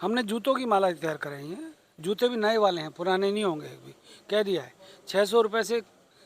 हमने जूतों की माला तैयार कराई है। जूते भी नए वाले हैं, पुराने नहीं होंगे। एक भी कह दिया है 600 रुपये से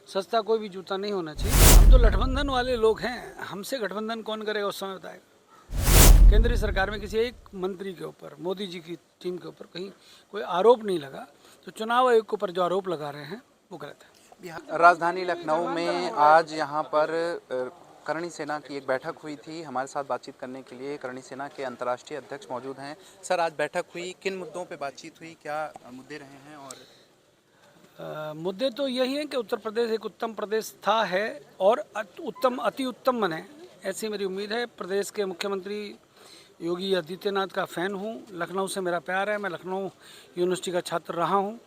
सस्ता कोई भी जूता नहीं होना चाहिए। हम तो गठबंधन वाले लोग हैं, हमसे गठबंधन कौन करेगा उस समय बताएगा। केंद्रीय सरकार में किसी एक मंत्री के ऊपर, मोदी जी की टीम के ऊपर कहीं कोई आरोप नहीं लगा, तो चुनाव आयोग के ऊपर जो आरोप लगा रहे हैं वो गलत है। राजधानी लखनऊ में आज यहाँ पर करणी सेना की एक बैठक हुई थी। हमारे साथ बातचीत करने के लिए करणी सेना के अंतर्राष्ट्रीय अध्यक्ष मौजूद हैं। सर, आज बैठक हुई, किन मुद्दों पे बातचीत हुई, क्या मुद्दे रहे हैं? और मुद्दे तो यही हैं कि उत्तर प्रदेश एक उत्तम प्रदेश था, है और अति उत्तम बने, ऐसी मेरी उम्मीद है। प्रदेश के मुख्यमंत्री योगी आदित्यनाथ का फ़ैन हूँ। लखनऊ से मेरा प्यार है, मैं लखनऊ यूनिवर्सिटी का छात्र रहा हूँ।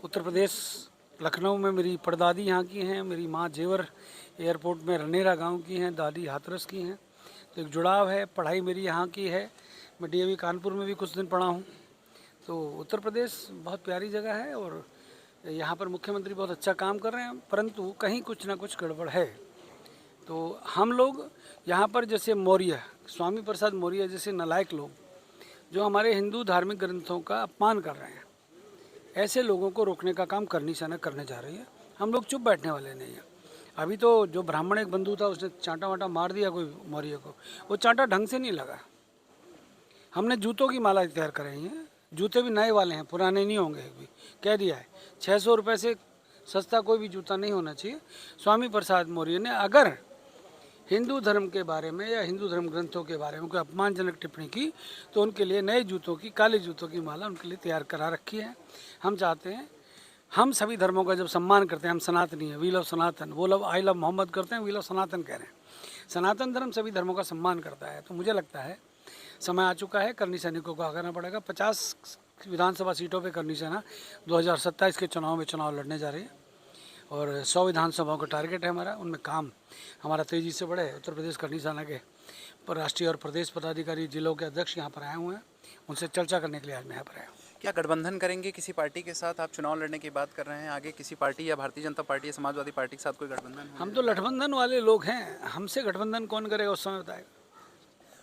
उत्तर प्रदेश लखनऊ में मेरी परदादी यहाँ की हैं, मेरी माँ जेवर एयरपोर्ट में रनेरा गांव की हैं, दादी हाथरस की हैं, तो एक जुड़ाव है। पढ़ाई मेरी यहाँ की है, मैं डीएवी कानपुर में भी कुछ दिन पढ़ा हूँ। तो उत्तर प्रदेश बहुत प्यारी जगह है और यहाँ पर मुख्यमंत्री बहुत अच्छा काम कर रहे हैं, परंतु कहीं कुछ ना कुछ गड़बड़ है। तो हम लोग यहाँ पर जैसे मौर्य, स्वामी प्रसाद मौर्य जैसे नालायक लोग जो हमारे हिंदू धार्मिक ग्रंथों का अपमान कर रहे हैं, ऐसे लोगों को रोकने का काम करनी सेना करने जा रही है। हम लोग चुप बैठने वाले नहीं हैं। अभी तो जो ब्राह्मण एक बंधु था उसने चांटा वाटा मार दिया कोई मौर्य को, वो चांटा ढंग से नहीं लगा। हमने जूतों की माला तैयार कराई है। जूते भी नए वाले हैं, पुराने नहीं होंगे। एक भी कह दिया है 600 रुपये से सस्ता कोई भी जूता नहीं होना चाहिए। स्वामी प्रसाद मौर्य ने अगर हिंदू धर्म के बारे में या हिंदू धर्म ग्रंथों के बारे में कोई अपमानजनक टिप्पणी की तो उनके लिए नए जूतों की, काले जूतों की माला उनके लिए तैयार करा रखी है। हम चाहते हैं, हम सभी धर्मों का जब सम्मान करते हैं, हम सनातनी हैं, वी लव सनातन, वो लव आई लव मोहम्मद करते हैं, वी लव सनातन कह रहे हैं। सनातन धर्म सभी धर्मों का सम्मान करता है। तो मुझे लगता है समय आ चुका है, करनी सैनिकों को आगाना पड़ेगा। 50 विधानसभा सीटों पे करनी सेना 2027 के चुनाव में चुनाव लड़ने जा रही है और 100 विधानसभाओं का टारगेट है हमारा। उनमें काम हमारा तेज़ी से बढ़े। उत्तर प्रदेश करनी सेना के राष्ट्रीय और प्रदेश पदाधिकारी, जिलों के अध्यक्ष यहाँ पर आए हुए हैं, उनसे चर्चा करने के लिए आज मैं यहाँ पर आया हूँ। क्या गठबंधन करेंगे किसी पार्टी के साथ? आप चुनाव लड़ने की बात कर रहे हैं, आगे किसी पार्टी या भारतीय जनता पार्टी या समाजवादी पार्टी के साथ कोई गठबंधन? हम तो गठबंधन वाले लोग हैं, हमसे गठबंधन कौन करेगा उस समय बताएगा।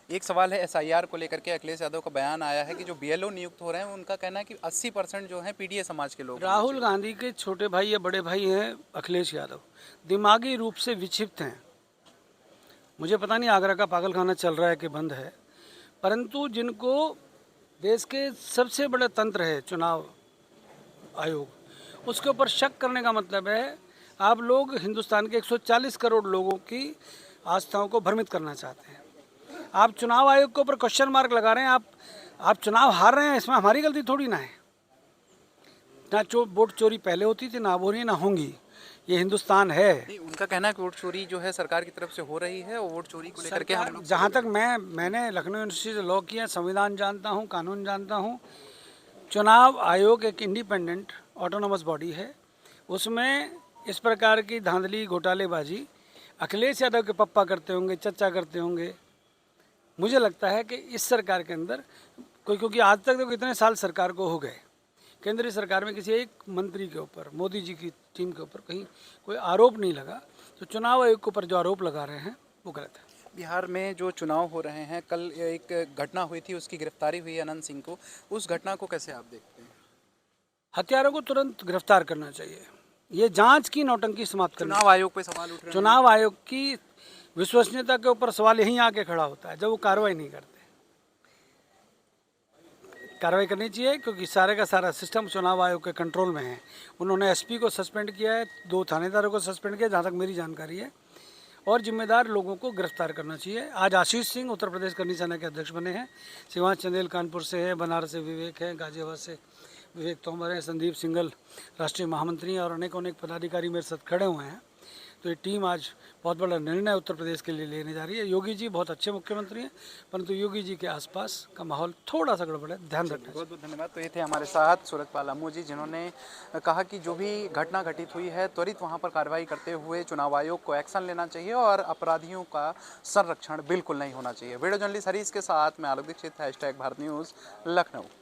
एक सवाल है एसआईआर को लेकर के, अखिलेश यादव का बयान आया है कि जो बीएलओ नियुक्त हो रहे हैं उनका कहना है कि 80% जो है पीडीए समाज के लोग। राहुल गांधी के छोटे भाई या बड़े भाई हैं अखिलेश यादव, दिमागी रूप से विक्षिप्त हैं। मुझे पता नहीं आगरा का पागलखाना चल रहा है कि बंद है, परंतु जिनको देश के सबसे बड़ा तंत्र है चुनाव आयोग, उसके ऊपर शक करने का मतलब है आप लोग हिंदुस्तान के 140 करोड़ लोगों की आस्थाओं को भ्रमित करना चाहते हैं। आप चुनाव आयोग के ऊपर क्वेश्चन मार्क लगा रहे हैं। आप चुनाव हार रहे हैं, इसमें हमारी गलती थोड़ी ना है। ना वोट चोरी पहले होती थी, ना अब हो रही है, ना होंगी। ये हिंदुस्तान है। उनका कहना है कि वोट चोरी जो है सरकार की तरफ से हो रही है और वोट चोरी को लेकर के हम लोग, जहाँ तक मैंने लखनऊ यूनिवर्सिटी से लॉ किया, संविधान जानता हूँ, कानून जानता हूँ। चुनाव आयोग एक इंडिपेंडेंट ऑटोनोमस बॉडी है, उसमें इस प्रकार की धांधली घोटालेबाजी अखिलेश यादव के पप्पा करते होंगे, चचा करते होंगे। मुझे लगता है कि इस सरकार के अंदर कोई, क्योंकि आज तक तो कितने साल सरकार को हो गए, केंद्रीय सरकार में किसी एक मंत्री के ऊपर, मोदी जी की टीम के ऊपर कहीं कोई आरोप नहीं लगा, तो चुनाव आयोग के ऊपर जो आरोप लगा रहे हैं वो गलत है। बिहार में जो चुनाव हो रहे हैं, कल एक घटना हुई थी, उसकी गिरफ्तारी हुई अनंत सिंह को, उस घटना को कैसे आप देखते हैं? हत्यारों को तुरंत गिरफ्तार करना चाहिए। ये जांच की नौटंकी समाप्त करना। चुनाव आयोग पे सवाल उठ रहे हैं। चुनाव आयोग की विश्वसनीयता के ऊपर सवाल यहीं आके खड़ा होता है जब वो कार्रवाई नहीं करते। कार्रवाई करनी चाहिए क्योंकि सारे का सारा सिस्टम चुनाव आयोग के कंट्रोल में है। उन्होंने एसपी को सस्पेंड किया है, 2 थानेदारों को सस्पेंड किया जहाँ तक मेरी जानकारी है, और जिम्मेदार लोगों को गिरफ्तार करना चाहिए। आज आशीष सिंह उत्तर प्रदेश करनी सेना के अध्यक्ष बने हैं। शिवांश चंदेल कानपुर से है, बनारस से विवेक है, गाजियाबाद से विवेक तोमर है, संदीप सिंगल राष्ट्रीय महामंत्री हैं और अनेक पदाधिकारी मेरे साथ खड़े हुए हैं। तो ये टीम आज बहुत बड़ा निर्णय उत्तर प्रदेश के लिए लेने जा रही है। योगी जी बहुत अच्छे मुख्यमंत्री हैं, परंतु योगी जी के आसपास का माहौल थोड़ा सा गड़बड़ है, ध्यान रखना। बहुत बहुत धन्यवाद। तो ये थे हमारे साथ सूरजपाल अम्मू जी, जिन्होंने कहा कि जो भी घटना घटित हुई है त्वरित वहाँ पर कार्रवाई करते हुए चुनाव आयोग को एक्शन लेना चाहिए और अपराधियों का संरक्षण बिल्कुल नहीं होना चाहिए। वीडियो जर्नलिस्ट हरीश के साथ मैं आलोक दीक्षित, #भारत न्यूज़ लखनऊ।